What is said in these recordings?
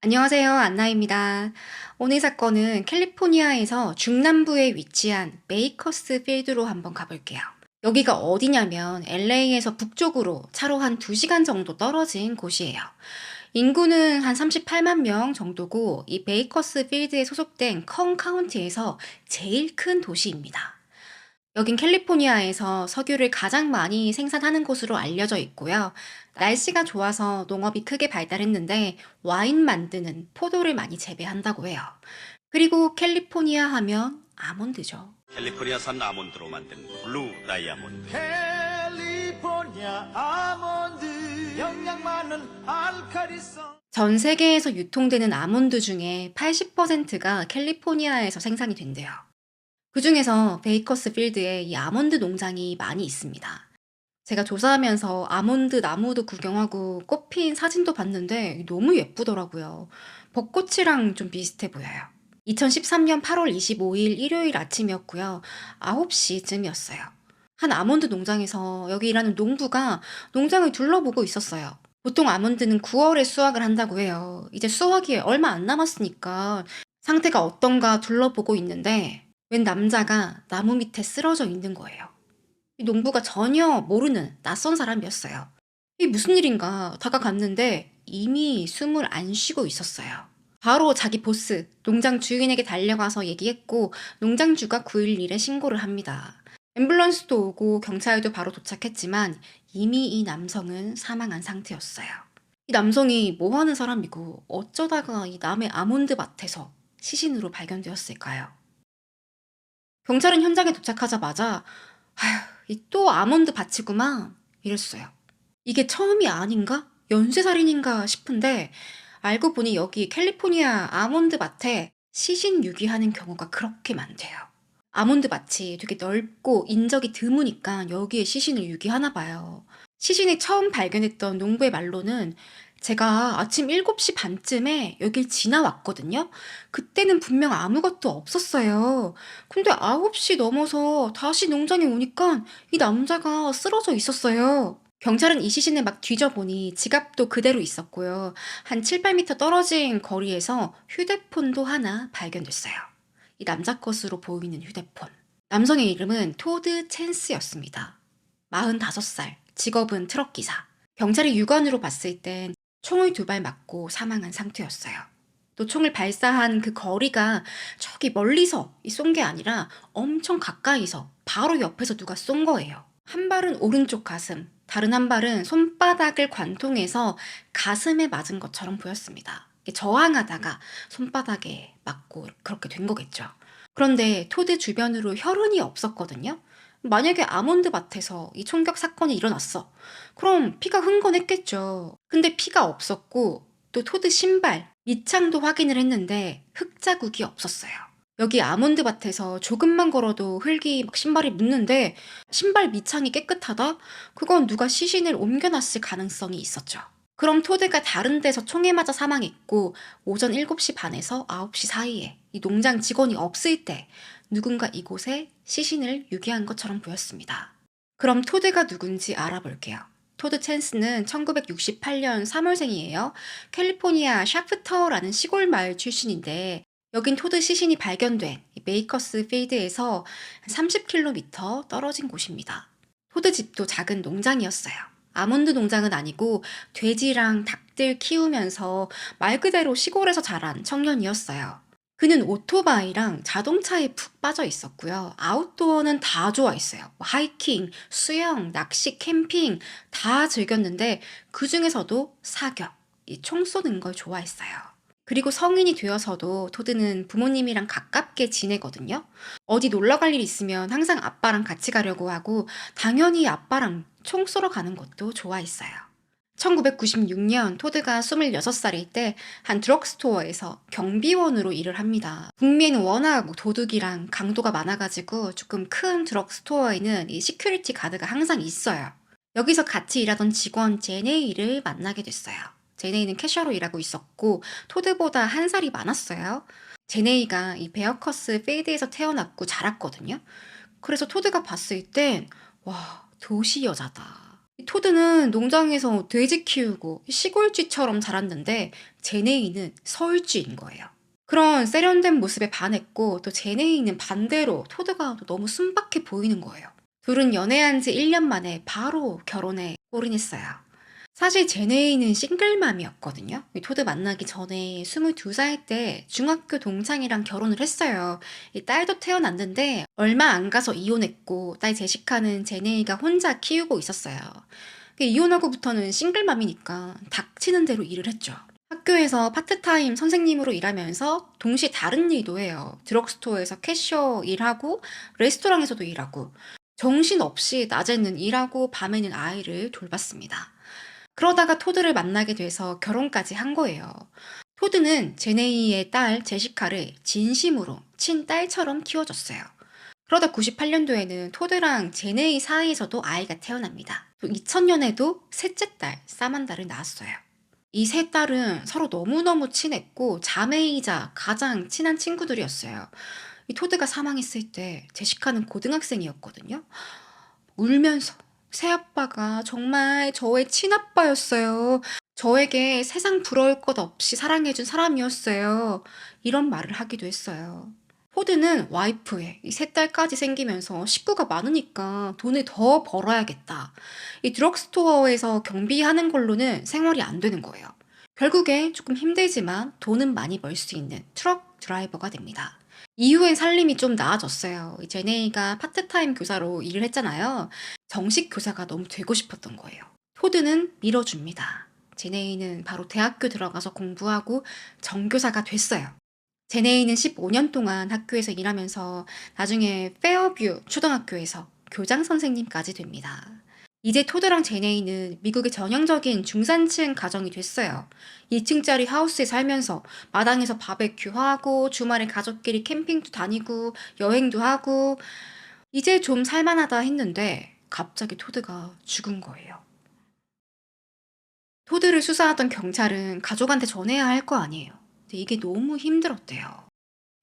안녕하세요. 안나입니다. 오늘 사건은 캘리포니아에서 중남부에 위치한 베이커스 필드로 한번 가볼게요. 여기가 어디냐면 LA에서 북쪽으로 차로 한 2시간 정도 떨어진 곳이에요. 인구는 한 38만 명 정도고 이 베이커스 필드에 소속된 컹 카운티에서 제일 큰 도시입니다. 여긴 캘리포니아에서 석유를 가장 많이 생산하는 곳으로 알려져 있고요. 날씨가 좋아서 농업이 크게 발달했는데 와인 만드는 포도를 많이 재배한다고 해요. 그리고 캘리포니아 하면 아몬드죠. 캘리포니아산 아몬드로 만든 블루 다이아몬드. 캘리포니아 아몬드 영양 많은 알카리성. 전 세계에서 유통되는 아몬드 중에 80%가 캘리포니아에서 생산이 된대요. 그중에서 베이커스 필드에 이 아몬드 농장이 많이 있습니다. 제가 조사하면서 아몬드 나무도 구경하고 꽃 핀 사진도 봤는데 너무 예쁘더라고요. 벚꽃이랑 좀 비슷해 보여요. 2013년 8월 25일 일요일 아침이었고요. 9시쯤이었어요. 한 아몬드 농장에서 여기 일하는 농부가 농장을 둘러보고 있었어요. 보통 아몬드는 9월에 수확을 한다고 해요. 이제 수확이 얼마 안 남았으니까 상태가 어떤가 둘러보고 있는데 웬 남자가 나무 밑에 쓰러져 있는 거예요. 이 농부가 전혀 모르는 낯선 사람이었어요. 이게 무슨 일인가 다가갔는데 이미 숨을 안 쉬고 있었어요. 바로 자기 보스, 농장 주인에게 달려가서 얘기했고 농장주가 911에 신고를 합니다. 앰뷸런스도 오고 경찰도 바로 도착했지만 이미 이 남성은 사망한 상태였어요. 이 남성이 뭐 하는 사람이고 어쩌다가 이 남의 아몬드 밭에서 시신으로 발견되었을까요? 경찰은 현장에 도착하자마자 아휴, 이 또 아몬드 밭이구만 이랬어요. 이게 처음이 아닌가? 연쇄살인인가 싶은데 알고 보니 여기 캘리포니아 아몬드 밭에 시신 유기하는 경우가 그렇게 많대요. 아몬드 밭이 되게 넓고 인적이 드무니까 여기에 시신을 유기하나 봐요. 시신을 처음 발견했던 농부의 말로는 제가 아침 7시 반쯤에 여길 지나왔거든요. 그때는 분명 아무것도 없었어요. 근데 9시 넘어서 다시 농장에 오니까 이 남자가 쓰러져 있었어요. 경찰은 이 시신을 막 뒤져보니 지갑도 그대로 있었고요. 한 7, 8미터 떨어진 거리에서 휴대폰도 하나 발견됐어요. 이 남자 것으로 보이는 휴대폰. 남성의 이름은 토드 챈스였습니다. 45살, 직업은 트럭기사. 경찰이 육안으로 봤을 땐 총을 2발 맞고 사망한 상태였어요. 또 총을 발사한 그 거리가 저기 멀리서 쏜 게 아니라 엄청 가까이서 바로 옆에서 누가 쏜 거예요. 한 발은 오른쪽 가슴, 다른 한 발은 손바닥을 관통해서 가슴에 맞은 것처럼 보였습니다. 저항하다가 손바닥에 맞고 그렇게 된 거겠죠. 그런데 토드 주변으로 혈흔이 없었거든요. 만약에 아몬드 밭에서 이 총격 사건이 일어났어. 그럼 피가 흥건했겠죠. 근데 피가 없었고 또 토드 신발, 밑창도 확인을 했는데 흙 자국이 없었어요. 여기 아몬드 밭에서 조금만 걸어도 흙이 막 신발에 묻는데 신발 밑창이 깨끗하다? 그건 누가 시신을 옮겨놨을 가능성이 있었죠. 그럼 토드가 다른 데서 총에 맞아 사망했고 오전 7시 반에서 9시 사이에 이 농장 직원이 없을 때 누군가 이곳에 시신을 유기한 것처럼 보였습니다. 그럼 토드가 누군지 알아볼게요. 토드 챈스는 1968년 3월생이에요. 캘리포니아 샤프터라는 시골 마을 출신인데 여긴 토드 시신이 발견된 메이커스 필드에서 30km 떨어진 곳입니다. 토드 집도 작은 농장이었어요. 아몬드 농장은 아니고 돼지랑 닭들 키우면서 말 그대로 시골에서 자란 청년이었어요. 그는 오토바이랑 자동차에 푹 빠져 있었고요. 아웃도어는 다 좋아했어요. 하이킹, 수영, 낚시, 캠핑 다 즐겼는데 그 중에서도 사격, 이 총 쏘는 걸 좋아했어요. 그리고 성인이 되어서도 토드는 부모님이랑 가깝게 지내거든요. 어디 놀러 갈 일 있으면 항상 아빠랑 같이 가려고 하고 당연히 아빠랑 총 쏘러 가는 것도 좋아했어요. 1996년 토드가 26살일 때 한 드럭스토어에서 경비원으로 일을 합니다. 북미에는 워낙 도둑이랑 강도가 많아가지고 조금 큰 드럭스토어에는 이 시큐리티 가드가 항상 있어요. 여기서 같이 일하던 직원 제네이를 만나게 됐어요. 제네이는 캐셔로 일하고 있었고 토드보다 1살이 많았어요. 제네이가 이 베어커스 필드에서 태어났고 자랐거든요. 그래서 토드가 봤을 땐 와, 도시 여자다. 이 토드는 농장에서 돼지 키우고 시골쥐처럼 자랐는데 제네이는 서울쥐인 거예요. 그런 세련된 모습에 반했고 또 제네이는 반대로 토드가 또 너무 순박해 보이는 거예요. 둘은 연애한 지 1년 만에 바로 결혼에 골인했어요. 사실 제네이는 싱글맘이었거든요. 이 토드 만나기 전에 22살 때 중학교 동창이랑 결혼을 했어요. 이 딸도 태어났는데 얼마 안 가서 이혼했고 딸 제시카는 제네이가 혼자 키우고 있었어요. 이혼하고부터는 싱글맘이니까 닥치는 대로 일을 했죠. 학교에서 파트타임 선생님으로 일하면서 동시에 다른 일도 해요. 드럭스토어에서 캐셔 일하고 레스토랑에서도 일하고 정신없이 낮에는 일하고 밤에는 아이를 돌봤습니다. 그러다가 토드를 만나게 돼서 결혼까지 한 거예요. 토드는 제네이의 딸 제시카를 진심으로 친딸처럼 키워줬어요. 그러다 98년도에는 토드랑 제네이 사이에서도 아이가 태어납니다. 또 2000년에도 셋째 딸 사만다를 낳았어요. 이 세 딸은 서로 너무너무 친했고 자매이자 가장 친한 친구들이었어요. 이 토드가 사망했을 때 제시카는 고등학생이었거든요. 울면서 새아빠가 정말 저의 친아빠였어요. 저에게 세상 부러울 것 없이 사랑해준 사람이었어요. 이런 말을 하기도 했어요. 포드는 와이프에 이 세 딸까지 생기면서 식구가 많으니까 돈을 더 벌어야겠다. 이 드럭스토어에서 경비하는 걸로는 생활이 안 되는 거예요. 결국에 조금 힘들지만 돈은 많이 벌 수 있는 트럭 드라이버가 됩니다. 이후엔 살림이 좀 나아졌어요. 이 제네이가 파트타임 교사로 일을 했잖아요. 정식 교사가 너무 되고 싶었던 거예요. 포드는 밀어줍니다. 제네이는 바로 대학교 들어가서 공부하고 정교사가 됐어요. 제네이는 15년 동안 학교에서 일하면서 나중에 페어뷰 초등학교에서 교장 선생님까지 됩니다. 이제 토드랑 제네이는 미국의 전형적인 중산층 가정이 됐어요. 2층짜리 하우스에 살면서 마당에서 바베큐하고 주말에 가족끼리 캠핑도 다니고 여행도 하고 이제 좀 살만하다 했는데 갑자기 토드가 죽은 거예요. 토드를 수사하던 경찰은 가족한테 전해야 할 거 아니에요. 근데 이게 너무 힘들었대요.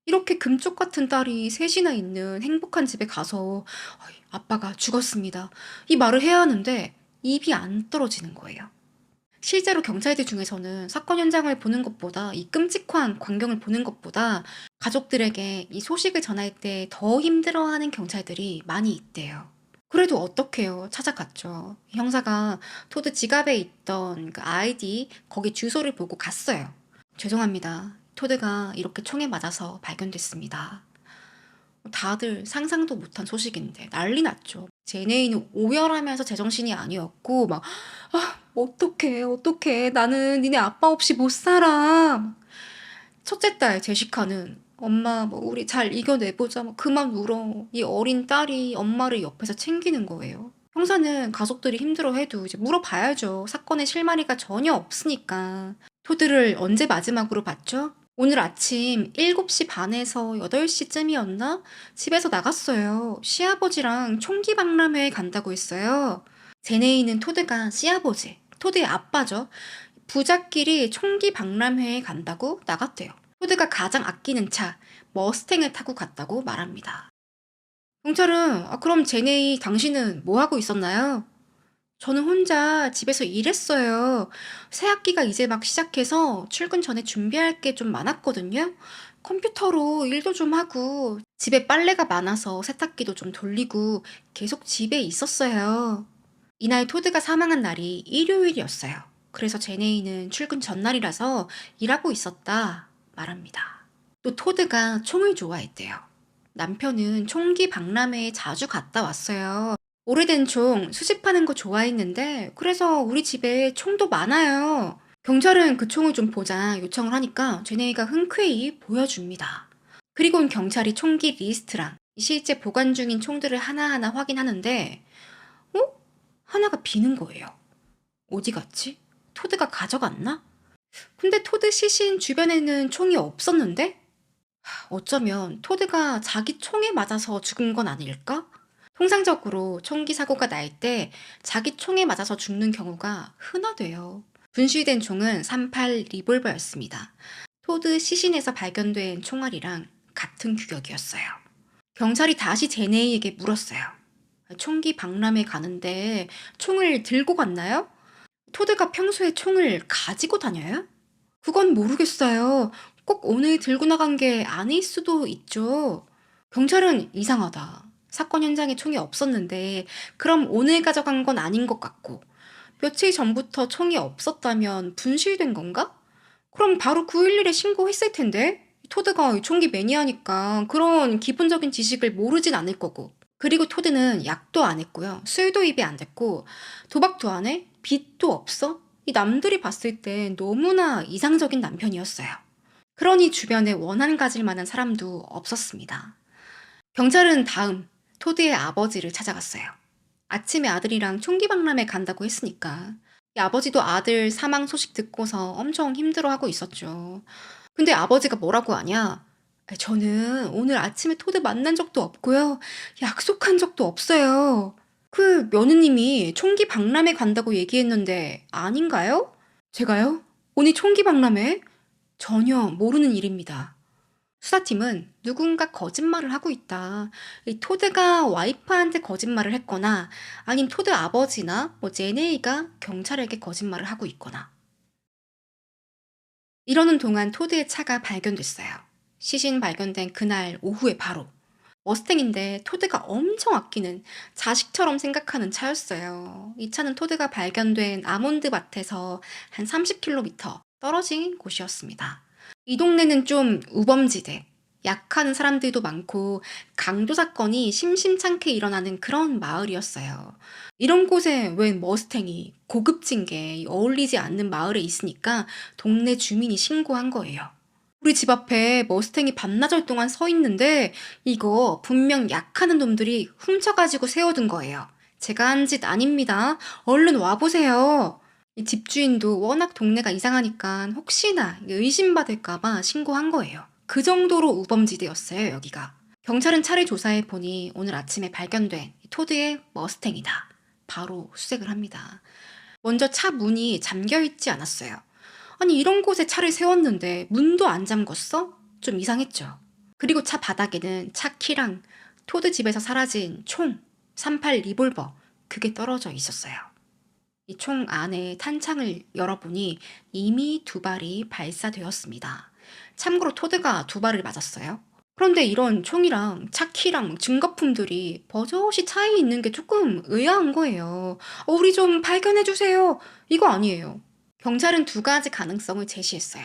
이렇게 금쪽 같은 딸이 셋이나 있는 행복한 집에 가서 아빠가 죽었습니다. 이 말을 해야 하는데 입이 안 떨어지는 거예요. 실제로 경찰들 중에서는 사건 현장을 보는 것보다 이 끔찍한 광경을 보는 것보다 가족들에게 이 소식을 전할 때 더 힘들어하는 경찰들이 많이 있대요. 그래도 어떡해요. 찾아갔죠. 형사가 토드 지갑에 있던 그 아이디 거기 주소를 보고 갔어요. 죄송합니다. 토드가 이렇게 총에 맞아서 발견됐습니다. 다들 상상도 못한 소식인데 난리 났죠. 제네이는 오열하면서 제정신이 아니었고 막 어떡해 어떡해 나는 니네 아빠 없이 못 살아. 첫째 딸 제시카는 엄마 뭐 우리 잘 이겨내보자 뭐 그만 울어. 이 어린 딸이 엄마를 옆에서 챙기는 거예요. 형사는 가족들이 힘들어해도 이제 물어봐야죠. 사건의 실마리가 전혀 없으니까. 토드를 언제 마지막으로 봤죠? 오늘 아침 7시 반에서 8시쯤이었나? 집에서 나갔어요. 시아버지랑 총기 박람회에 간다고 했어요. 제네이는 토드가 시아버지, 토드의 아빠죠. 부자끼리 총기 박람회에 간다고 나갔대요. 토드가 가장 아끼는 차, 머스탱을 타고 갔다고 말합니다. 경찰은 그럼 제네이 당신은 뭐 하고 있었나요? 저는 혼자 집에서 일했어요. 새 학기가 이제 막 시작해서 출근 전에 준비할 게 좀 많았거든요. 컴퓨터로 일도 좀 하고 집에 빨래가 많아서 세탁기도 좀 돌리고 계속 집에 있었어요. 이날 토드가 사망한 날이 일요일이었어요. 그래서 제네이는 출근 전날이라서 일하고 있었다 말합니다. 또 토드가 총을 좋아했대요. 남편은 총기 박람회에 자주 갔다 왔어요. 오래된 총 수집하는 거 좋아했는데 그래서 우리 집에 총도 많아요. 경찰은 그 총을 좀 보자 요청을 하니까 제네이가 흔쾌히 보여줍니다. 그리고는 경찰이 총기 리스트랑 실제 보관 중인 총들을 하나하나 확인하는데 하나가 비는 거예요. 어디 갔지? 토드가 가져갔나? 근데 토드 시신 주변에는 총이 없었는데? 어쩌면 토드가 자기 총에 맞아서 죽은 건 아닐까? 통상적으로 총기 사고가 날 때 자기 총에 맞아서 죽는 경우가 흔하대요. 분실된 총은 38 리볼버였습니다. 토드 시신에서 발견된 총알이랑 같은 규격이었어요. 경찰이 다시 제네이에게 물었어요. 총기 박람회 가는데 총을 들고 갔나요? 토드가 평소에 총을 가지고 다녀요? 그건 모르겠어요. 꼭 오늘 들고 나간 게 아닐 수도 있죠. 경찰은 이상하다. 사건 현장에 총이 없었는데, 그럼 오늘 가져간 건 아닌 것 같고, 며칠 전부터 총이 없었다면 분실된 건가? 그럼 바로 911에 신고했을 텐데? 토드가 총기 매니아니까 그런 기본적인 지식을 모르진 않을 거고. 그리고 토드는 약도 안 했고요. 술도 입에 안 댔고, 도박도 안 해? 빚도 없어? 이 남들이 봤을 때 너무나 이상적인 남편이었어요. 그러니 주변에 원한 가질 만한 사람도 없었습니다. 경찰은 다음 토드의 아버지를 찾아갔어요. 아침에 아들이랑 총기 박람회 간다고 했으니까. 이 아버지도 아들 사망 소식 듣고서 엄청 힘들어하고 있었죠. 근데 아버지가 뭐라고 하냐? 저는 오늘 아침에 토드 만난 적도 없고요. 약속한 적도 없어요. 그 며느님이 총기 박람회 간다고 얘기했는데 아닌가요? 제가요? 오늘 총기 박람회? 전혀 모르는 일입니다. 수사팀은 누군가 거짓말을 하고 있다. 이 토드가 와이프한테 거짓말을 했거나 아님 토드 아버지나 제네이가 경찰에게 거짓말을 하고 있거나. 이러는 동안 토드의 차가 발견됐어요. 시신 발견된 그날 오후에 바로. 머스탱인데 토드가 엄청 아끼는 자식처럼 생각하는 차였어요. 이 차는 토드가 발견된 아몬드 밭에서 한 30km 떨어진 곳이었습니다. 이 동네는 좀 우범지대, 약한 사람들도 많고 강도 사건이 심심찮게 일어나는 그런 마을이었어요. 이런 곳에 웬 머스탱이 고급진 게 어울리지 않는 마을에 있으니까 동네 주민이 신고한 거예요. 우리 집 앞에 머스탱이 반나절 동안 서 있는데 이거 분명 약하는 놈들이 훔쳐가지고 세워둔 거예요. 제가 한 짓 아닙니다. 얼른 와보세요. 이 집주인도 워낙 동네가 이상하니까 혹시나 의심받을까봐 신고한 거예요. 그 정도로 우범지대였어요, 여기가. 경찰은 차를 조사해 보니 오늘 아침에 발견된 토드의 머스탱이다. 바로 수색을 합니다. 먼저 차 문이 잠겨있지 않았어요. 아니 이런 곳에 차를 세웠는데 문도 안 잠궜어? 좀 이상했죠. 그리고 차 바닥에는 차 키랑 토드 집에서 사라진 총, 38 리볼버, 그게 떨어져 있었어요. 이 총 안에 탄창을 열어보니 이미 2발이 발사되었습니다. 참고로 토드가 2발을 맞았어요. 그런데 이런 총이랑 차 키랑 증거품들이 버젓이 차에 있는 게 조금 의아한 거예요. 우리 좀 발견해주세요. 이거 아니에요. 경찰은 2가지 가능성을 제시했어요.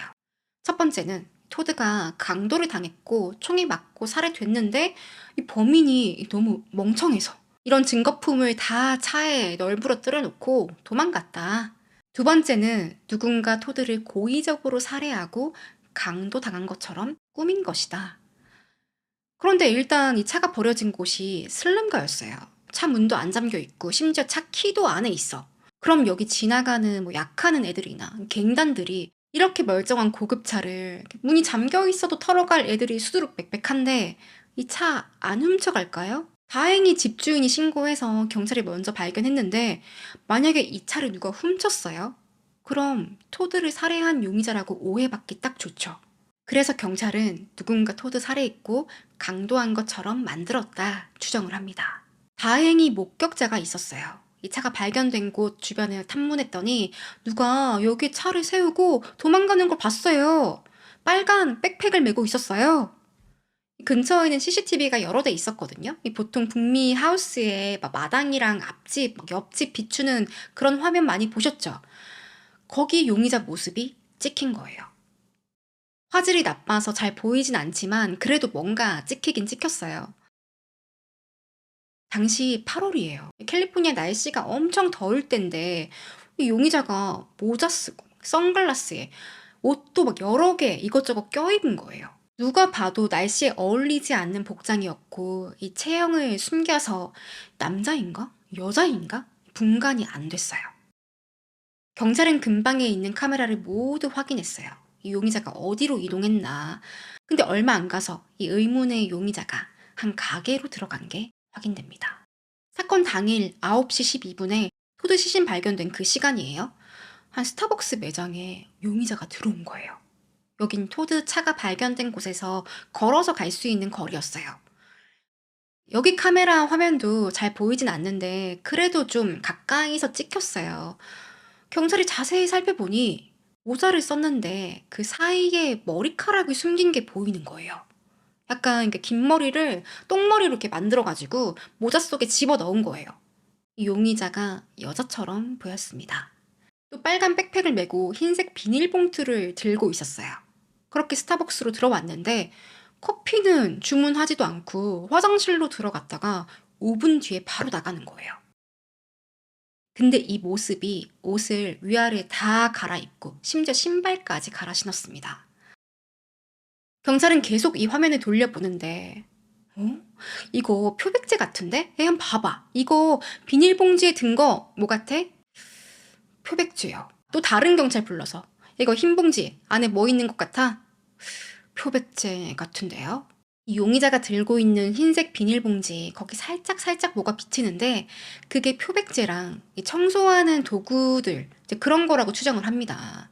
첫 번째는 토드가 강도를 당했고 총이 맞고 살해됐는데 이 범인이 너무 멍청해서 이런 증거품을 다 차에 널브러뜨려 놓고 도망갔다. 두 번째는 누군가 토드를 고의적으로 살해하고 강도 당한 것처럼 꾸민 것이다. 그런데 일단 이 차가 버려진 곳이 슬램가였어요. 차 문도 안 잠겨 있고 심지어 차 키도 안에 있어. 그럼 여기 지나가는 약하는 애들이나 갱단들이 이렇게 멀쩡한 고급차를 문이 잠겨 있어도 털어갈 애들이 수두룩 빽빽한데 이 차 안 훔쳐갈까요? 다행히 집주인이 신고해서 경찰이 먼저 발견했는데 만약에 이 차를 누가 훔쳤어요? 그럼 토드를 살해한 용의자라고 오해받기 딱 좋죠. 그래서 경찰은 누군가 토드 살해했고 강도한 것처럼 만들었다 추정을 합니다. 다행히 목격자가 있었어요. 이 차가 발견된 곳 주변을 탐문했더니 누가 여기 차를 세우고 도망가는 걸 봤어요. 빨간 백팩을 메고 있었어요. 근처에는 CCTV가 여러 대 있었거든요. 보통 북미 하우스에 마당이랑 앞집, 옆집 비추는 그런 화면 많이 보셨죠? 거기 용의자 모습이 찍힌 거예요. 화질이 나빠서 잘 보이진 않지만 그래도 뭔가 찍히긴 찍혔어요. 당시 8월이에요. 캘리포니아 날씨가 엄청 더울 때인데 이 용의자가 모자 쓰고 선글라스에 옷도 여러 개 이것저것 껴입은 거예요. 누가 봐도 날씨에 어울리지 않는 복장이었고 이 체형을 숨겨서 남자인가? 여자인가? 분간이 안 됐어요. 경찰은 근방에 있는 카메라를 모두 확인했어요. 이 용의자가 어디로 이동했나. 근데 얼마 안 가서 이 의문의 용의자가 한 가게로 들어간 게 확인됩니다. 사건 당일 9시 12분에 토드 시신 발견된 그 시간이에요. 한 스타벅스 매장에 용의자가 들어온 거예요. 여긴 토드 차가 발견된 곳에서 걸어서 갈 수 있는 거리였어요. 여기 카메라 화면도 잘 보이진 않는데 그래도 좀 가까이서 찍혔어요. 경찰이 자세히 살펴보니 모자를 썼는데 그 사이에 머리카락이 숨긴 게 보이는 거예요. 약간 이렇게 긴 머리를 똥머리로 이렇게 만들어가지고 모자 속에 집어 넣은 거예요. 이 용의자가 여자처럼 보였습니다. 또 빨간 백팩을 메고 흰색 비닐봉투를 들고 있었어요. 그렇게 스타벅스로 들어왔는데 커피는 주문하지도 않고 화장실로 들어갔다가 5분 뒤에 바로 나가는 거예요. 근데 이 모습이 옷을 위아래 다 갈아입고 심지어 신발까지 갈아 신었습니다. 경찰은 계속 이 화면을 돌려보는데 어? 이거 표백제 같은데? 야, 한번 봐봐. 이거 비닐봉지에 든 거 뭐 같아? 표백제요. 또 다른 경찰 불러서 이거 흰 봉지 안에 뭐 있는 것 같아? 표백제 같은데요? 이 용의자가 들고 있는 흰색 비닐봉지 거기 살짝 뭐가 비치는데 그게 표백제랑 이 청소하는 도구들 이제 그런 거라고 추정을 합니다.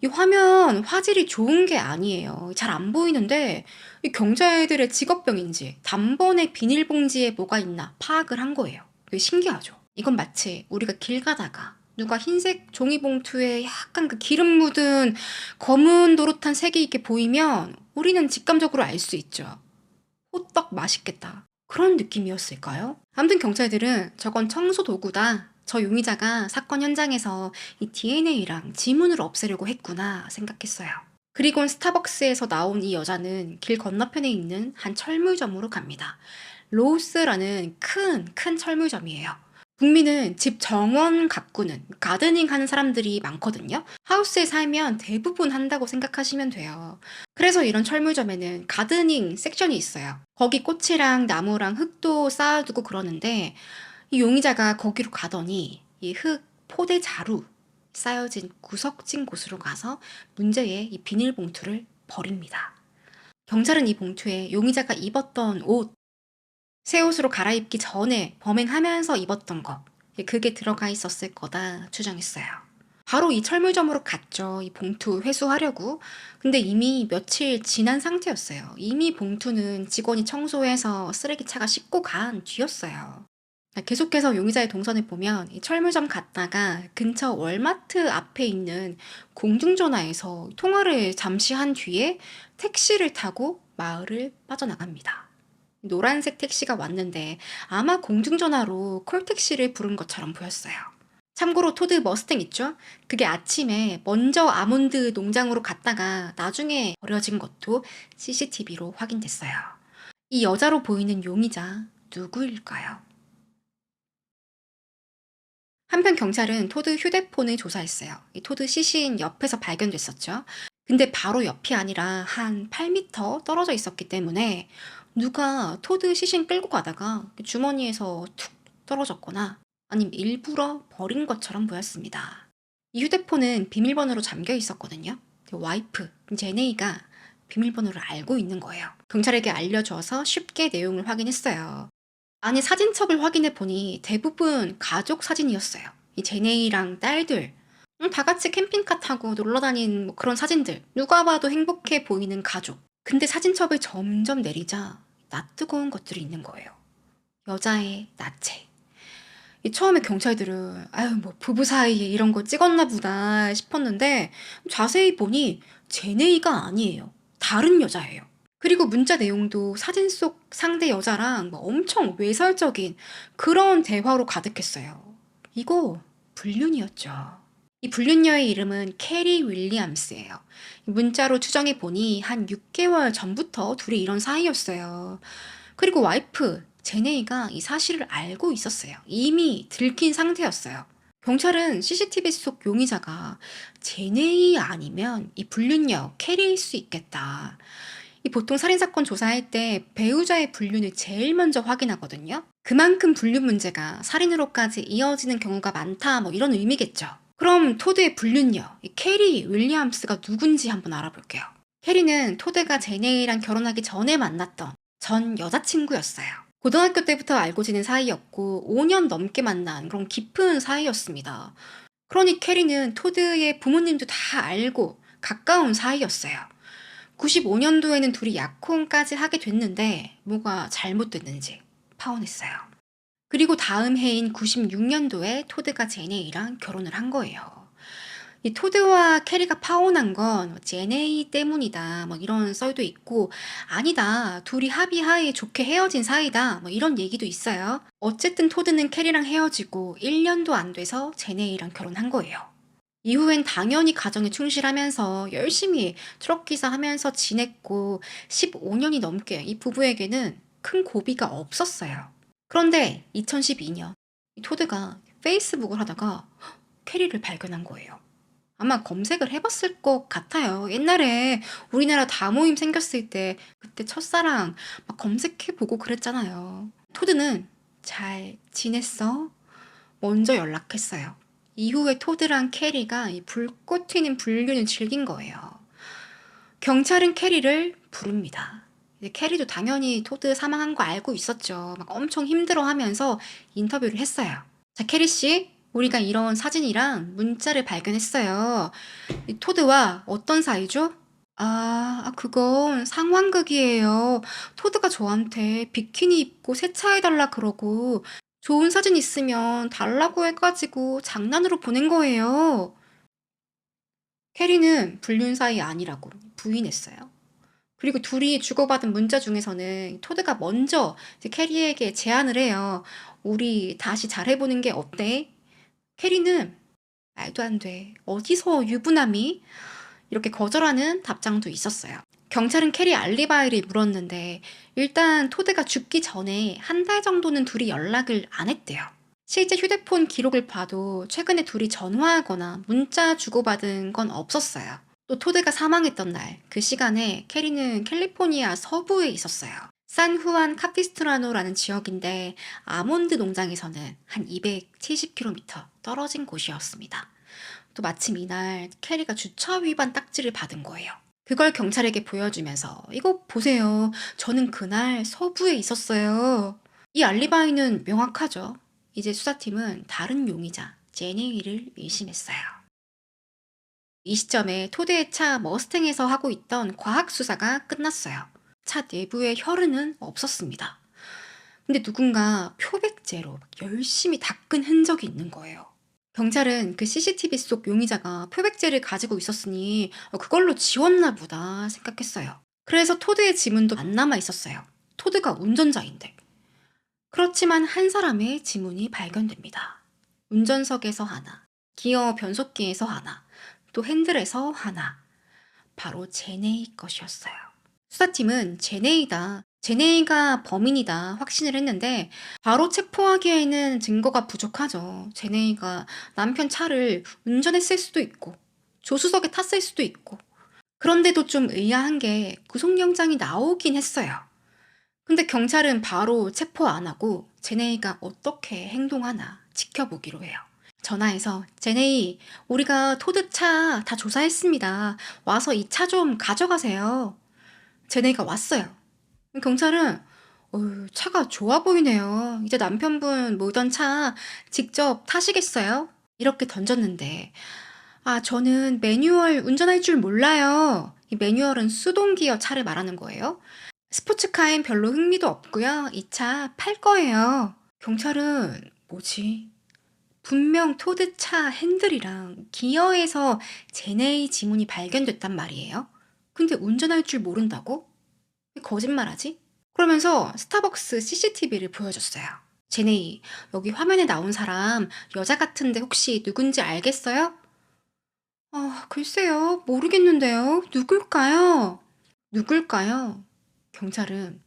이 화면 화질이 좋은 게 아니에요. 잘 안 보이는데 이 경찰들의 직업병인지 단번에 비닐봉지에 뭐가 있나 파악을 한 거예요. 되게 신기하죠. 이건 마치 우리가 길 가다가 누가 흰색 종이봉투에 약간 그 기름 묻은 검은 도릇한 색이 이렇게 보이면 우리는 직감적으로 알 수 있죠. 호떡 맛있겠다. 그런 느낌이었을까요? 아무튼 경찰들은 저건 청소 도구다. 저 용의자가 사건 현장에서 이 DNA랑 지문을 없애려고 했구나 생각했어요. 그리곤 스타벅스에서 나온 이 여자는 길 건너편에 있는 한 철물점으로 갑니다. 로스라는 큰 철물점이에요. 북미는 집 정원 가꾸는 가드닝 하는 사람들이 많거든요. 하우스에 살면 대부분 한다고 생각하시면 돼요. 그래서 이런 철물점에는 가드닝 섹션이 있어요. 거기 꽃이랑 나무랑 흙도 쌓아두고 그러는데 이 용의자가 거기로 가더니 이 흙, 포대 자루 쌓여진 구석진 곳으로 가서 문제의 이 비닐봉투를 버립니다. 경찰은 이 봉투에 용의자가 입었던 옷, 새 옷으로 갈아입기 전에 범행하면서 입었던 거, 그게 들어가 있었을 거다 추정했어요. 바로 이 철물점으로 갔죠. 이 봉투 회수하려고. 근데 이미 며칠 지난 상태였어요. 이미 봉투는 직원이 청소해서 쓰레기차가 싣고 간 뒤였어요. 계속해서 용의자의 동선을 보면 이 철물점 갔다가 근처 월마트 앞에 있는 공중전화에서 통화를 잠시 한 뒤에 택시를 타고 마을을 빠져나갑니다. 노란색 택시가 왔는데 아마 공중전화로 콜택시를 부른 것처럼 보였어요. 참고로 토드 머스탱 있죠? 그게 아침에 먼저 아몬드 농장으로 갔다가 나중에 버려진 것도 CCTV로 확인됐어요. 이 여자로 보이는 용의자 누구일까요? 한편 경찰은 토드 휴대폰을 조사했어요. 이 토드 시신 옆에서 발견됐었죠. 근데 바로 옆이 아니라 한 8m 떨어져 있었기 때문에 누가 토드 시신 끌고 가다가 주머니에서 툭 떨어졌거나 아니면 일부러 버린 것처럼 보였습니다. 이 휴대폰은 비밀번호로 잠겨 있었거든요. 와이프, 제네이가 비밀번호를 알고 있는 거예요. 경찰에게 알려줘서 쉽게 내용을 확인했어요. 안에 사진첩을 확인해 보니 대부분 가족 사진이었어요. 이 제네이랑 딸들, 다 같이 캠핑카 타고 놀러 다닌 뭐 그런 사진들. 누가 봐도 행복해 보이는 가족. 근데 사진첩을 점점 내리자 낯뜨거운 것들이 있는 거예요. 여자의 나체. 처음에 경찰들은 아유 뭐 부부 사이에 이런 거 찍었나 보다 싶었는데 자세히 보니 제네이가 아니에요. 다른 여자예요. 그리고 문자 내용도 사진 속 상대 여자랑 뭐 엄청 외설적인 그런 대화로 가득했어요. 이거 불륜이었죠. 이 불륜녀의 이름은 캐리 윌리엄스예요. 문자로 추정해 보니 한 6개월 전부터 둘이 이런 사이였어요. 그리고 와이프 제네이가 이 사실을 알고 있었어요. 이미 들킨 상태였어요. 경찰은 CCTV 속 용의자가 제네이 아니면 이 불륜녀 캐리일 수 있겠다. 이 보통 살인사건 조사할 때 배우자의 불륜을 제일 먼저 확인하거든요. 그만큼 불륜 문제가 살인으로까지 이어지는 경우가 많다 뭐 이런 의미겠죠. 그럼 토드의 불륜녀 이 캐리 윌리엄스가 누군지 한번 알아볼게요. 캐리는 토드가 제네이랑 결혼하기 전에 만났던 전 여자친구였어요. 고등학교 때부터 알고 지낸 사이였고 5년 넘게 만난 그런 깊은 사이였습니다. 그러니 캐리는 토드의 부모님도 다 알고 가까운 사이였어요. 95년도에는 둘이 약혼까지 하게 됐는데 뭐가 잘못됐는지 파혼했어요. 그리고 다음 해인 96년도에 토드가 제네이랑 결혼을 한 거예요. 이 토드와 캐리가 파혼한 건 제네이 때문이다, 뭐 이런 썰도 있고, 아니다, 둘이 합의하에 좋게 헤어진 사이다, 뭐 이런 얘기도 있어요. 어쨌든 토드는 캐리랑 헤어지고 1년도 안 돼서 제네이랑 결혼한 거예요. 이후엔 당연히 가정에 충실하면서 열심히 트럭 기사 하면서 지냈고 15년이 넘게 이 부부에게는 큰 고비가 없었어요. 그런데 2012년 토드가 페이스북을 하다가 캐리를 발견한 거예요. 아마 검색을 해봤을 것 같아요. 옛날에 우리나라 다모임 생겼을 때 그때 첫사랑 막 검색해보고 그랬잖아요. 토드는 잘 지냈어? 먼저 연락했어요. 이후에 토드랑 캐리가 이 불꽃 튀는 불륜을 즐긴 거예요. 경찰은 캐리를 부릅니다. 이제 캐리도 당연히 토드 사망한 거 알고 있었죠. 막 엄청 힘들어하면서 인터뷰를 했어요. 자, 캐리 씨, 우리가 이런 사진이랑 문자를 발견했어요. 이 토드와 어떤 사이죠? 그건 상황극이에요. 토드가 저한테 비키니 입고 세차해달라 그러고 좋은 사진 있으면 달라고 해가지고 장난으로 보낸 거예요. 캐리는 불륜 사이 아니라고 부인했어요. 그리고 둘이 주고받은 문자 중에서는 토드가 먼저 이제 캐리에게 제안을 해요. 우리 다시 잘해보는 게 어때? 캐리는 말도 안 돼. 어디서 유부남이? 이렇게 거절하는 답장도 있었어요. 경찰은 캐리 알리바이를 물었는데 일단 토드가 죽기 전에 한 달 정도는 둘이 연락을 안 했대요. 실제 휴대폰 기록을 봐도 최근에 둘이 전화하거나 문자 주고받은 건 없었어요. 또 토드가 사망했던 날, 그 시간에 캐리는 캘리포니아 서부에 있었어요. 산후안 카피스트라노라는 지역인데 아몬드 농장에서는 한 270km 떨어진 곳이었습니다. 또 마침 이날 캐리가 주차 위반 딱지를 받은 거예요. 그걸 경찰에게 보여주면서 이거 보세요. 저는 그날 서부에 있었어요. 이 알리바이는 명확하죠. 이제 수사팀은 다른 용의자 제네이를 의심했어요. 이 시점에 토드의 차 머스탱에서 하고 있던 과학 수사가 끝났어요. 차 내부에 혈흔은 없었습니다. 근데 누군가 표백제로 열심히 닦은 흔적이 있는 거예요. 경찰은 그 CCTV 속 용의자가 표백제를 가지고 있었으니 그걸로 지웠나 보다 생각했어요. 그래서 토드의 지문도 안 남아 있었어요. 토드가 운전자인데. 그렇지만 한 사람의 지문이 발견됩니다. 운전석에서 하나, 기어 변속기에서 하나, 또 핸들에서 하나. 바로 제네이 것이었어요. 수사팀은 제네이가 범인이다 확신을 했는데 바로 체포하기에는 증거가 부족하죠. 제네이가 남편 차를 운전했을 수도 있고 조수석에 탔을 수도 있고. 그런데도 좀 의아한 게 구속영장이 나오긴 했어요. 근데 경찰은 바로 체포 안 하고 제네이가 어떻게 행동하나 지켜보기로 해요. 전화해서 제네이, 우리가 토드 차 다 조사했습니다. 와서 이 차 좀 가져가세요. 제네이가 왔어요. 경찰은 차가 좋아 보이네요. 이제 남편분 모던 차 직접 타시겠어요? 이렇게 던졌는데 저는 매뉴얼 운전할 줄 몰라요. 이 매뉴얼은 수동기어 차를 말하는 거예요. 스포츠카엔 별로 흥미도 없고요. 이 차 팔 거예요. 경찰은 뭐지? 분명 토드 차 핸들이랑 기어에서 제네이 지문이 발견됐단 말이에요. 근데 운전할 줄 모른다고? 거짓말하지? 그러면서 스타벅스 CCTV를 보여줬어요. 제네이, 여기 화면에 나온 사람 여자 같은데 혹시 누군지 알겠어요? 글쎄요. 모르겠는데요. 누굴까요? 누굴까요? 경찰은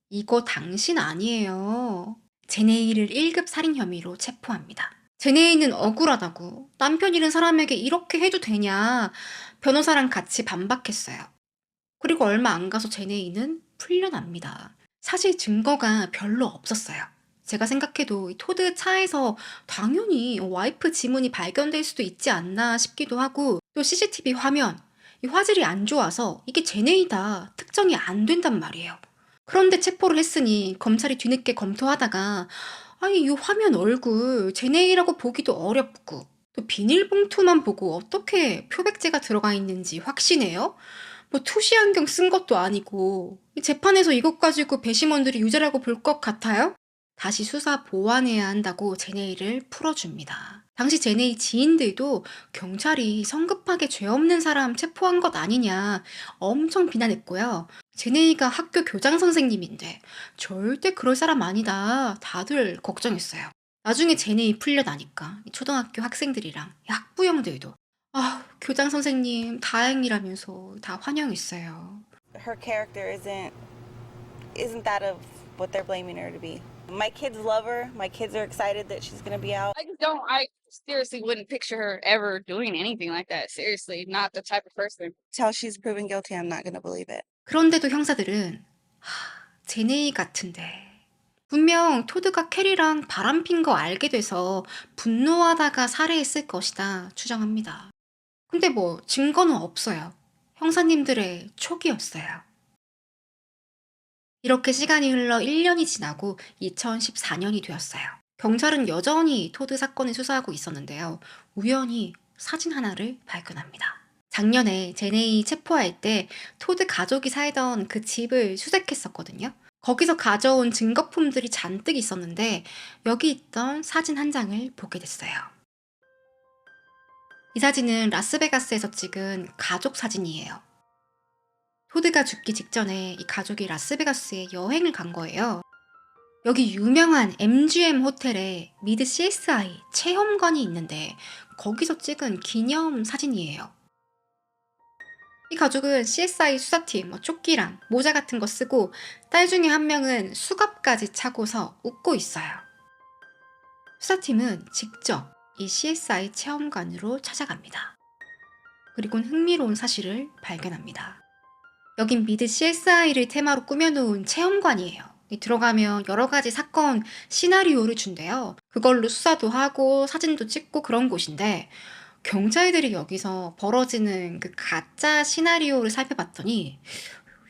이거 당신 아니에요. 제네이를 1급 살인 혐의로 체포합니다. 제네이는 억울하다고 남편 잃은 사람에게 이렇게 해도 되냐 변호사랑 같이 반박했어요. 그리고 얼마 안 가서 제네이는 풀려납니다. 사실 증거가 별로 없었어요. 제가 생각해도 이 토드 차에서 당연히 와이프 지문이 발견될 수도 있지 않나 싶기도 하고 또 CCTV 화면, 이 화질이 안 좋아서 이게 제네이다 특정이 안 된단 말이에요. 그런데 체포를 했으니 검찰이 뒤늦게 검토하다가 이 화면 얼굴 제네이라고 보기도 어렵고 또 비닐봉투만 보고 어떻게 표백제가 들어가 있는지 확신해요? 뭐 투시 안경 쓴 것도 아니고 이 재판에서 이것 가지고 배심원들이 유죄라고 볼 것 같아요? 다시 수사 보완해야 한다고 제네이를 풀어줍니다. 당시 제네이 지인들도 경찰이 성급하게 죄 없는 사람 체포한 것 아니냐 엄청 비난했고요. 제네이가 학교 교장 선생님인데 절대 그럴 사람 아니다. 다들 걱정했어요. 나중에 제네이 풀려나니까 이 초등학교 학생들이랑 이 학부형들도 교장 선생님 다행이라면서 다 환영했어요. Her character isn't that of what they're blaming her to be. My kids love her. My kids are excited that she's gonna be out. I seriously wouldn't picture her ever doing anything like that. Seriously, not the type of person. Till she's proven guilty, I'm not gonna believe it. 그런데도 형사들은 제네이 같은데 분명 토드가 캐리랑 바람핀 거 알게 돼서 분노하다가 살해했을 것이다 추정합니다. 근데 뭐 증거는 없어요. 형사님들의 촉이었어요. 이렇게 시간이 흘러 1년이 지나고 2014년이 되었어요. 경찰은 여전히 토드 사건을 수사하고 있었는데요. 우연히 사진 하나를 발견합니다. 작년에 제네이 체포할 때 토드 가족이 살던 그 집을 수색했었거든요. 거기서 가져온 증거품들이 잔뜩 있었는데 여기 있던 사진 한 장을 보게 됐어요. 이 사진은 라스베가스에서 찍은 가족 사진이에요. 토드가 죽기 직전에 이 가족이 라스베가스에 여행을 간 거예요. 여기 유명한 MGM 호텔에 미드 CSI 체험관이 있는데 거기서 찍은 기념 사진이에요. 이 가족은 CSI 수사팀, 조끼랑 모자 같은 거 쓰고 딸 중에 한 명은 수갑까지 차고서 웃고 있어요. 수사팀은 직접 이 CSI 체험관으로 찾아갑니다. 그리고는 흥미로운 사실을 발견합니다. 여긴 미드 CSI를 테마로 꾸며놓은 체험관이에요. 들어가면 여러 가지 사건 시나리오를 준대요. 그걸로 수사도 하고 사진도 찍고 그런 곳인데 경찰들이 여기서 벌어지는 그 가짜 시나리오를 살펴봤더니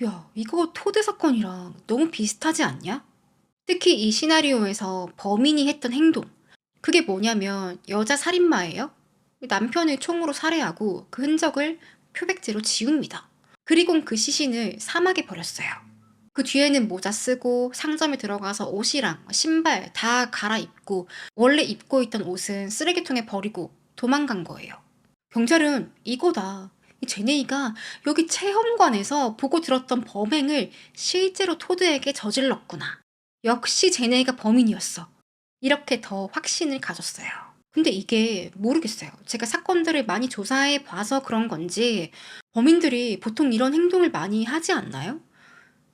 야, 이거 토드 사건이랑 너무 비슷하지 않냐? 특히 이 시나리오에서 범인이 했던 행동 그게 뭐냐면 여자 살인마예요. 남편을 총으로 살해하고 그 흔적을 표백제로 지웁니다. 그리고 그 시신을 사막에 버렸어요. 그 뒤에는 모자 쓰고 상점에 들어가서 옷이랑 신발 다 갈아입고 원래 입고 있던 옷은 쓰레기통에 버리고 도망간 거예요. 경찰은 이거다. 이 제네이가 여기 체험관에서 보고 들었던 범행을 실제로 토드에게 저질렀구나. 역시 제네이가 범인이었어. 이렇게 더 확신을 가졌어요. 근데 이게 모르겠어요. 제가 사건들을 많이 조사해 봐서 그런 건지 범인들이 보통 이런 행동을 많이 하지 않나요?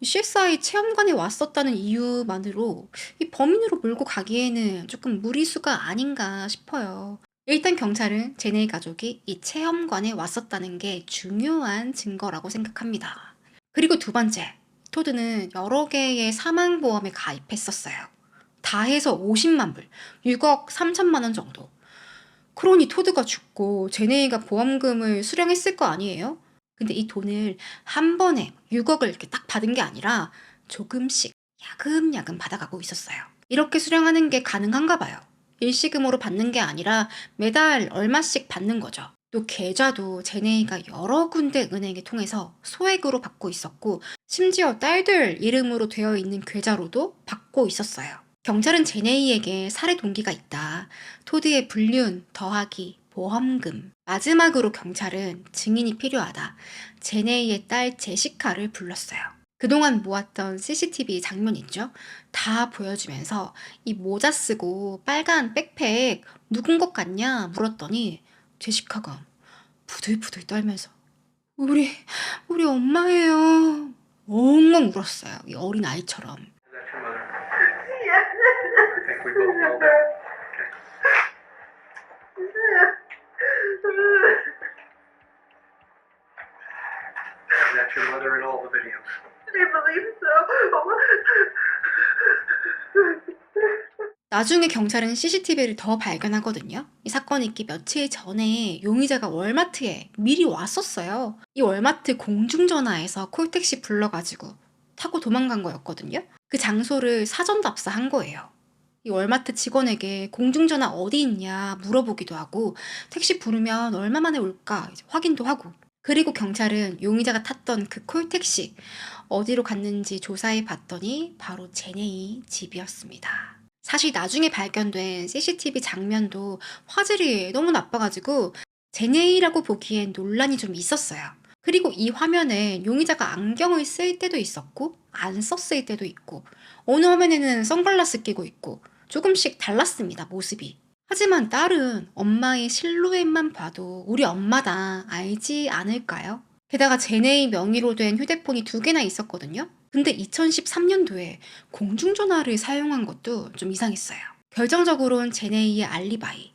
CSI 체험관에 왔었다는 이유만으로 이 범인으로 몰고 가기에는 조금 무리수가 아닌가 싶어요. 일단 경찰은 제네이 가족이 이 체험관에 왔었다는 게 중요한 증거라고 생각합니다. 그리고 두 번째, 토드는 여러 개의 사망보험에 가입했었어요. 다 해서 50만 불, 6억 3천만 원 정도. 그러니 토드가 죽고 제네이가 보험금을 수령했을 거 아니에요? 근데 이 돈을 한 번에 6억을 이렇게 딱 받은 게 아니라 조금씩 야금야금 받아가고 있었어요. 이렇게 수령하는 게 가능한가 봐요. 일시금으로 받는 게 아니라 매달 얼마씩 받는 거죠. 또 계좌도 제네이가 여러 군데 은행에 통해서 소액으로 받고 있었고 심지어 딸들 이름으로 되어 있는 계좌로도 받고 있었어요. 경찰은 제네이에게 살해 동기가 있다. 토드의 불륜 더하기 보험금. 마지막으로 경찰은 증인이 필요하다. 제네이의 딸 제시카를 불렀어요. 그동안 모았던 CCTV 장면 있죠? 다 보여주면서 이 모자 쓰고 빨간 백팩 누군 것 같냐 물었더니 제시카가 부들부들 떨면서 우리 엄마예요. 엉엉 울었어요. 이 어린 아이처럼. I think we both know that. Is that your mother in all the videos? I believe so. 나중에 경찰은 CCTV를 더 발견하거든요. 이 사건이 있기 며칠 전에 용의자가 월마트에 미리 왔었어요. 이 월마트 공중전화에서 콜택시 불러가지고 타고 도망간 거였거든요. 그 장소를 사전 답사한 거예요. 이 월마트 직원에게 공중전화 어디 있냐 물어보기도 하고 택시 부르면 얼마 만에 올까 이제 확인도 하고 그리고 경찰은 용의자가 탔던 그 콜택시 어디로 갔는지 조사해 봤더니 바로 제네이 집이었습니다. 사실 나중에 발견된 CCTV 장면도 화질이 너무 나빠가지고 제네이라고 보기엔 논란이 좀 있었어요. 그리고 이 화면에 용의자가 안경을 쓸 때도 있었고 안 썼을 때도 있고 어느 화면에는 선글라스 끼고 있고 조금씩 달랐습니다, 모습이. 하지만 딸은 엄마의 실루엣만 봐도 우리 엄마다 알지 않을까요? 게다가 제네이 명의로 된 휴대폰이 2개나 있었거든요. 근데 2013년도에 공중전화를 사용한 것도 좀 이상했어요. 결정적으로는 제네이의 알리바이.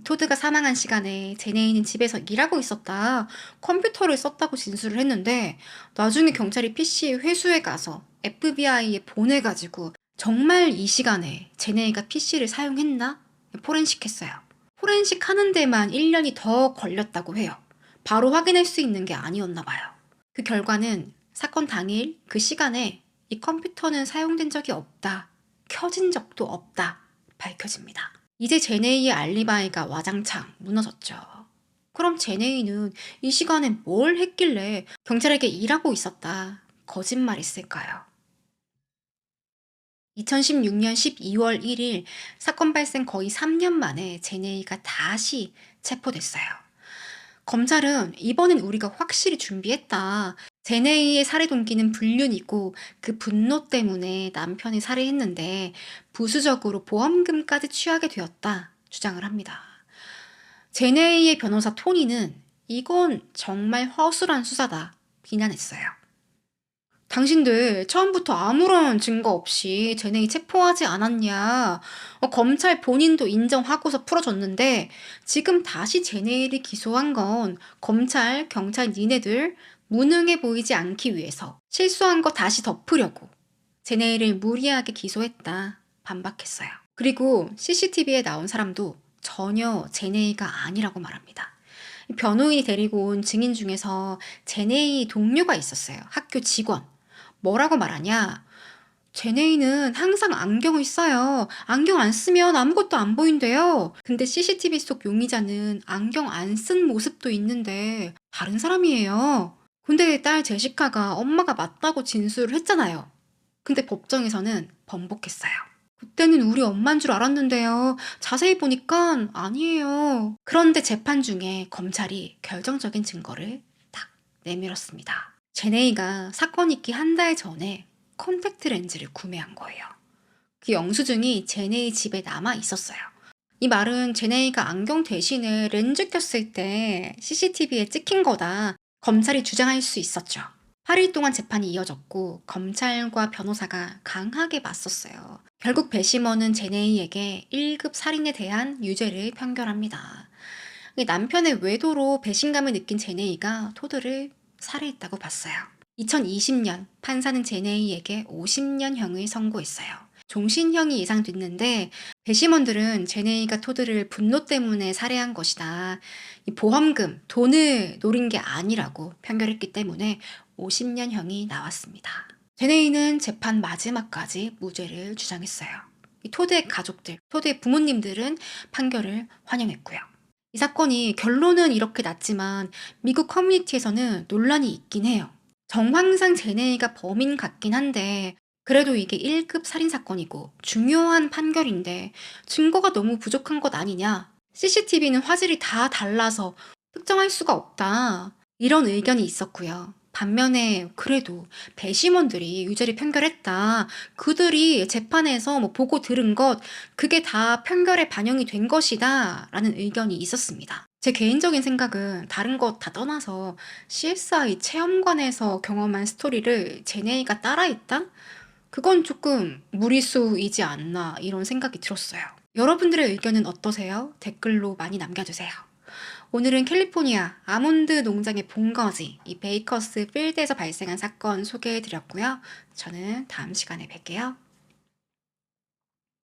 토드가 사망한 시간에 제네이는 집에서 일하고 있었다. 컴퓨터를 썼다고 진술을 했는데 나중에 경찰이 PC 회수해 가서 FBI에 보내가지고 정말 이 시간에 제네이가 PC를 사용했나? 포렌식 했어요. 포렌식 하는 데만 1년이 더 걸렸다고 해요. 바로 확인할 수 있는 게 아니었나 봐요. 그 결과는 사건 당일 그 시간에 이 컴퓨터는 사용된 적이 없다. 켜진 적도 없다. 밝혀집니다. 이제 제네이의 알리바이가 와장창 무너졌죠. 그럼 제네이는 이 시간에 뭘 했길래 경찰에게 일하고 있었다 거짓말했을까요? 2016년 12월 1일 사건 발생 거의 3년 만에 제네이가 다시 체포됐어요. 검찰은 이번엔 우리가 확실히 준비했다. 제네이의 살해 동기는 불륜이고 그 분노 때문에 남편이 살해했는데 부수적으로 보험금까지 취하게 되었다 주장을 합니다. 제네이의 변호사 토니는 이건 정말 허술한 수사다 비난했어요. 당신들 처음부터 아무런 증거 없이 제네이 체포하지 않았냐. 검찰 본인도 인정하고서 풀어줬는데 지금 다시 제네이를 기소한 건 검찰, 경찰 니네들 무능해 보이지 않기 위해서 실수한 거 다시 덮으려고 제네이를 무리하게 기소했다 반박했어요. 그리고 CCTV에 나온 사람도 전혀 제네이가 아니라고 말합니다. 변호인이 데리고 온 증인 중에서 제네이 동료가 있었어요. 학교 직원. 뭐라고 말하냐? 제네이는 항상 안경을 써요. 안경 안 쓰면 아무것도 안 보인대요. 근데 CCTV 속 용의자는 안경 안 쓴 모습도 있는데 다른 사람이에요. 근데 딸 제시카가 엄마가 맞다고 진술을 했잖아요. 근데 법정에서는 번복했어요. 그때는 우리 엄마인 줄 알았는데요. 자세히 보니까 아니에요. 그런데 재판 중에 검찰이 결정적인 증거를 딱 내밀었습니다. 제네이가 사건 있기 한 달 전에 콘택트 렌즈를 구매한 거예요. 그 영수증이 제네이 집에 남아 있었어요. 이 말은 제네이가 안경 대신에 렌즈 꼈을 때 CCTV에 찍힌 거다. 검찰이 주장할 수 있었죠. 8일 동안 재판이 이어졌고 검찰과 변호사가 강하게 맞섰어요. 결국 배심원은 제네이에게 1급 살인에 대한 유죄를 판결합니다. 남편의 외도로 배신감을 느낀 제네이가 토드를 살해했다고 봤어요. 2020년 판사는 제네이에게 50년형을 선고했어요. 종신형이 예상됐는데 배심원들은 제네이가 토드를 분노 때문에 살해한 것이다. 이 보험금, 돈을 노린 게 아니라고 판결했기 때문에 50년형이 나왔습니다. 제네이는 재판 마지막까지 무죄를 주장했어요. 이 토드의 가족들, 토드의 부모님들은 판결을 환영했고요. 이 사건이 결론은 이렇게 났지만 미국 커뮤니티에서는 논란이 있긴 해요. 정황상 제네이가 범인 같긴 한데 그래도 이게 1급 살인사건이고 중요한 판결인데 증거가 너무 부족한 것 아니냐. CCTV는 화질이 다 달라서 특정할 수가 없다. 이런 의견이 있었고요. 반면에 그래도 배심원들이 유죄를 판결했다. 그들이 재판에서 보고 들은 것 그게 다 판결에 반영이 된 것이다 라는 의견이 있었습니다. 제 개인적인 생각은 다른 것 다 떠나서 CSI 체험관에서 경험한 스토리를 제네이가 따라했다? 그건 조금 무리수이지 않나 이런 생각이 들었어요. 여러분들의 의견은 어떠세요? 댓글로 많이 남겨주세요. 오늘은 캘리포니아 아몬드 농장의 본거지 이 베이커스 필드에서 발생한 사건 소개해드렸고요. 저는 다음 시간에 뵐게요.